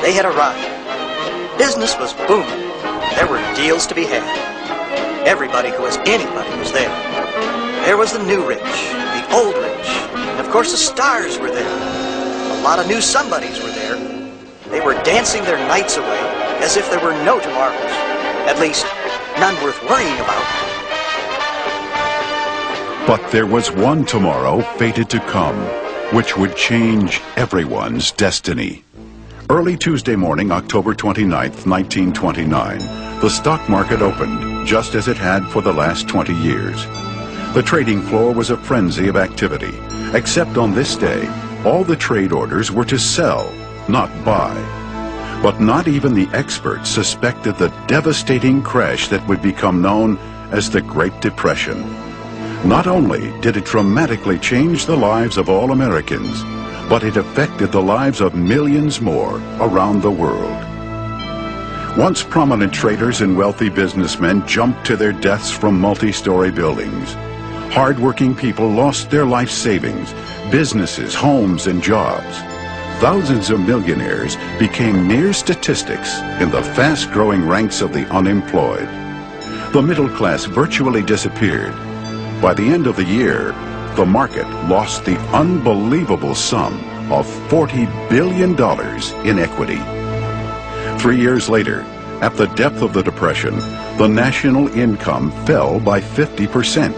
They had arrived. Business was booming. There were deals to be had. Everybody who was anybody was there. There was the new rich, the old rich, and of course the stars were there. A lot of new somebodies were there. They were dancing their nights away as if there were no tomorrows. At least, none worth worrying about. But there was one tomorrow fated to come, which would change everyone's destiny. Early Tuesday morning, October 29th, 1929, the stock market opened, just as it had for the last 20 years. The trading floor was a frenzy of activity, except on this day, all the trade orders were to sell, not buy. But not even the experts suspected the devastating crash that would become known as the Great Depression. Not only did it dramatically change the lives of all Americans, but it affected the lives of millions more around the world. Once prominent traders and wealthy businessmen jumped to their deaths from multi-story buildings. Hard-working people lost their life savings, businesses, homes, and jobs. Thousands of millionaires became mere statistics in the fast-growing ranks of the unemployed. The middle class virtually disappeared. By the end of the year, the market lost the unbelievable sum of $40 billion in equity. 3 years later, at the depth of the Depression, the national income fell by 50%.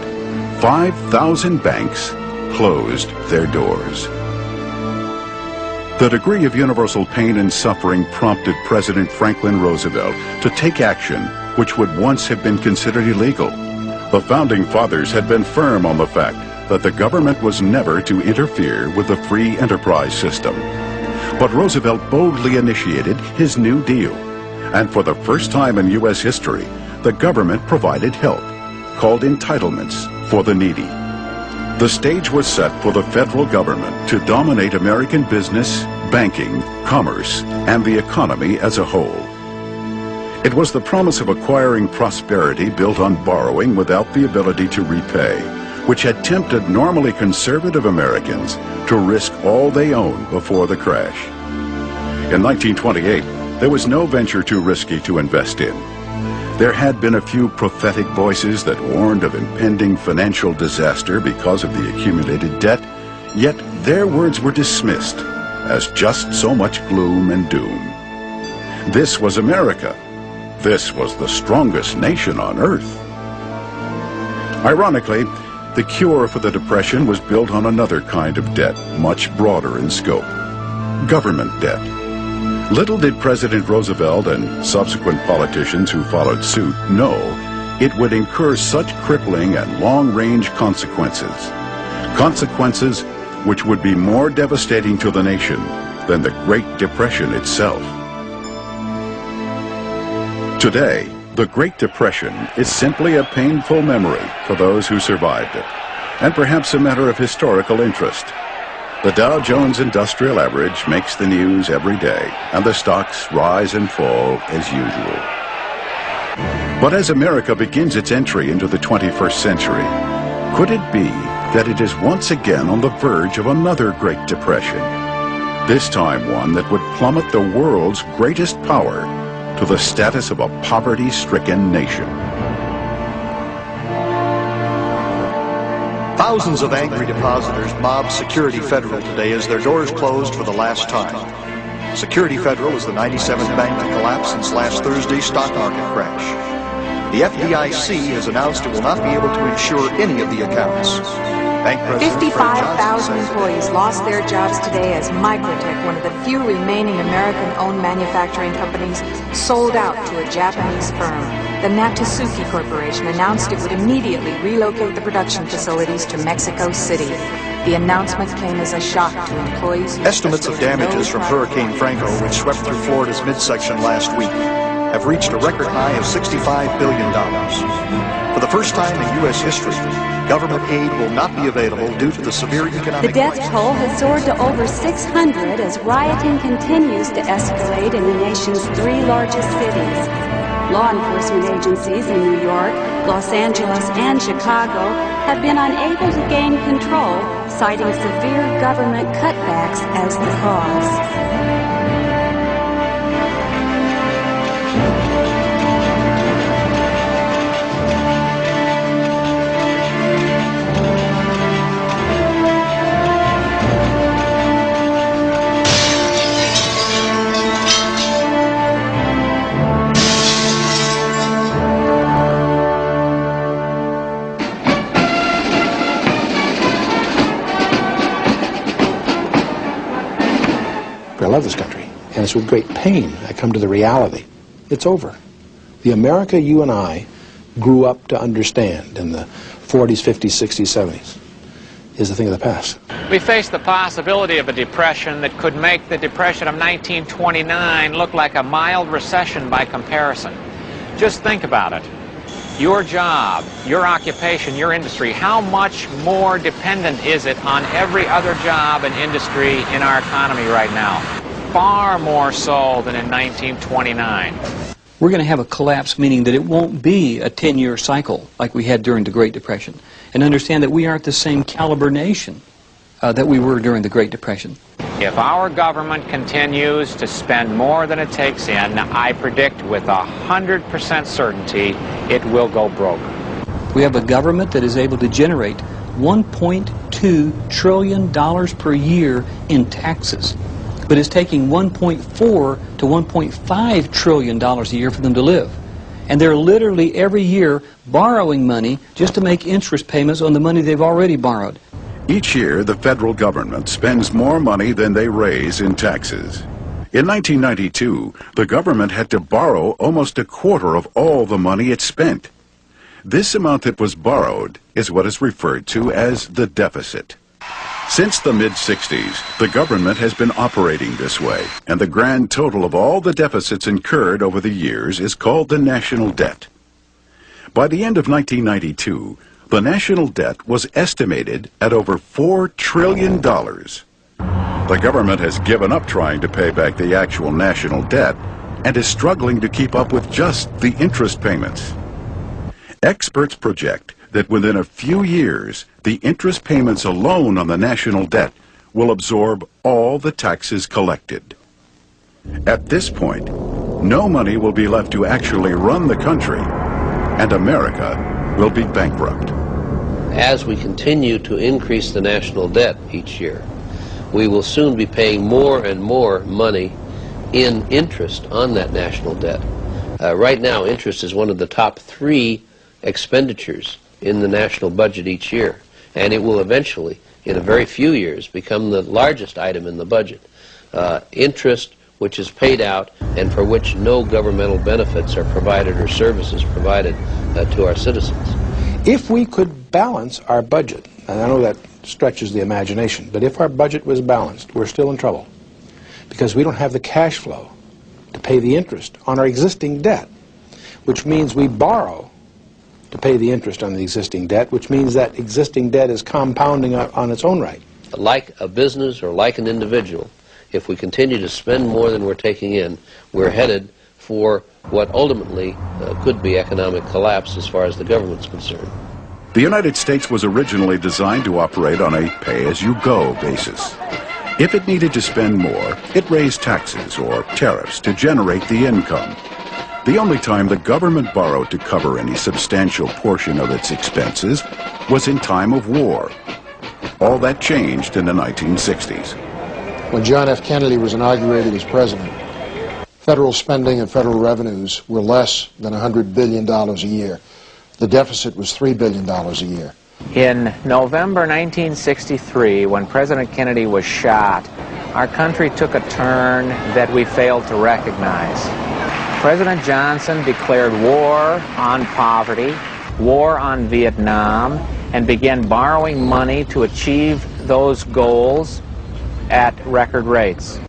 5,000 banks closed their doors. The degree of universal pain and suffering prompted President Franklin Roosevelt to take action which would once have been considered illegal. The Founding Fathers had been firm on the fact that the government was never to interfere with the free enterprise system. But Roosevelt boldly initiated his New Deal, and for the first time in U.S. history, the government provided help, called entitlements for the needy. The stage was set for the federal government to dominate American business, banking, commerce, and the economy as a whole. It was the promise of acquiring prosperity built on borrowing without the ability to repay, which had tempted normally conservative Americans to risk all they owned before the crash. In 1928, there was no venture too risky to invest in. There had been a few prophetic voices that warned of impending financial disaster because of the accumulated debt, yet their words were dismissed as just so much gloom and doom. This was America. This was the strongest nation on earth. Ironically, the cure for the Depression was built on another kind of debt, much broader in scope: government debt. Little did President Roosevelt and subsequent politicians who followed suit know it would incur such crippling and long-range consequences. Consequences which would be more devastating to the nation than the Great Depression itself. Today, the Great Depression is simply a painful memory for those who survived it, and perhaps a matter of historical interest. The Dow Jones Industrial Average makes the news every day, and the stocks rise and fall as usual. But as America begins its entry into the 21st century, could it be that it is once again on the verge of another Great Depression? This time one that would plummet the world's greatest power to the status of a poverty-stricken nation. Thousands of angry depositors mobbed Security Federal today as their doors closed for the last time. Security Federal is the 97th bank to collapse since last Thursday's stock market crash. The FDIC has announced it will not be able to insure any of the accounts. Bank President 55,000 employees lost their jobs today as Microtech, one of the few remaining American-owned manufacturing companies, sold out to a Japanese firm. The Natsuki Corporation announced it would immediately relocate the production facilities to Mexico City. The announcement came as a shock to employees. Estimates of damages from Hurricane Franco, which swept through Florida's midsection last week, have reached a record high of $65 billion. For the first time in U.S. history, government aid will not be available due to the severe economic The death toll has soared to over 600 as rioting continues to escalate in the nation's 3 largest cities. Law enforcement agencies in New York, Los Angeles, and Chicago have been unable to gain control, citing severe government cutbacks as the cause. love this country, and it's with great pain I come to the reality. It's over. The America you and I grew up to understand in the 40s, 50s, 60s, 70s is a thing of the past. We face the possibility of a depression that could make the Depression of 1929 look like a mild recession by comparison. Just think about it. Your job, your occupation, your industry, how much more dependent is it on every other job and industry in our economy right now? Far more so than in 1929. We're going to have a collapse, meaning that it won't be a 10-year cycle like we had during the Great Depression. And understand that we aren't the same caliber nation that we were during the Great Depression. If our government continues to spend more than it takes in, I predict with 100% certainty it will go broke. We have a government that is able to generate $1.2 trillion per year in taxes, but is taking $1.4 to $1.5 trillion a year for them to live. And they're literally every year borrowing money just to make interest payments on the money they've already borrowed. Each year, the federal government spends more money than they raise in taxes. In 1992, the government had to borrow almost a quarter of all the money it spent. This amount that was borrowed is what is referred to as the deficit. Since the mid-60s, the government has been operating this way, and the grand total of all the deficits incurred over the years is called the national debt. By the end of 1992, the national debt was estimated at over $4 trillion. The government has given up trying to pay back the actual national debt and is struggling to keep up with just the interest payments. Experts project that within a few years, the interest payments alone on the national debt will absorb all the taxes collected. At this point, no money will be left to actually run the country, and America will be bankrupt. As we continue to increase the national debt each year, we will soon be paying more and more money in interest on that national debt. Right now, interest is one of the top 3 expenditures in the national budget each year, and it will eventually, in a very few years, become the largest item in the budget. Interest which is paid out and for which no governmental benefits are provided or services provided to our citizens. If we could balance our budget, and I know that stretches the imagination, but if our budget was balanced, we're still in trouble because we don't have the cash flow to pay the interest on our existing debt, which means we borrow to pay the interest on the existing debt, which means that existing debt is compounding on its own right. Like a business or like an individual, if we continue to spend more than we're taking in, we're headed for what ultimately could be economic collapse as far as the government's concerned. The United States was originally designed to operate on a pay-as-you-go basis. If it needed to spend more, it raised taxes or tariffs to generate the income. The only time the government borrowed to cover any substantial portion of its expenses was in time of war. All that changed in the 1960s. When John F. Kennedy was inaugurated as president, federal spending and federal revenues were less than $100 billion a year. The deficit was $3 billion a year. In November 1963, when President Kennedy was shot, our country took a turn that we failed to recognize. President Johnson declared war on poverty, war on Vietnam, and began borrowing money to achieve those goals at record rates.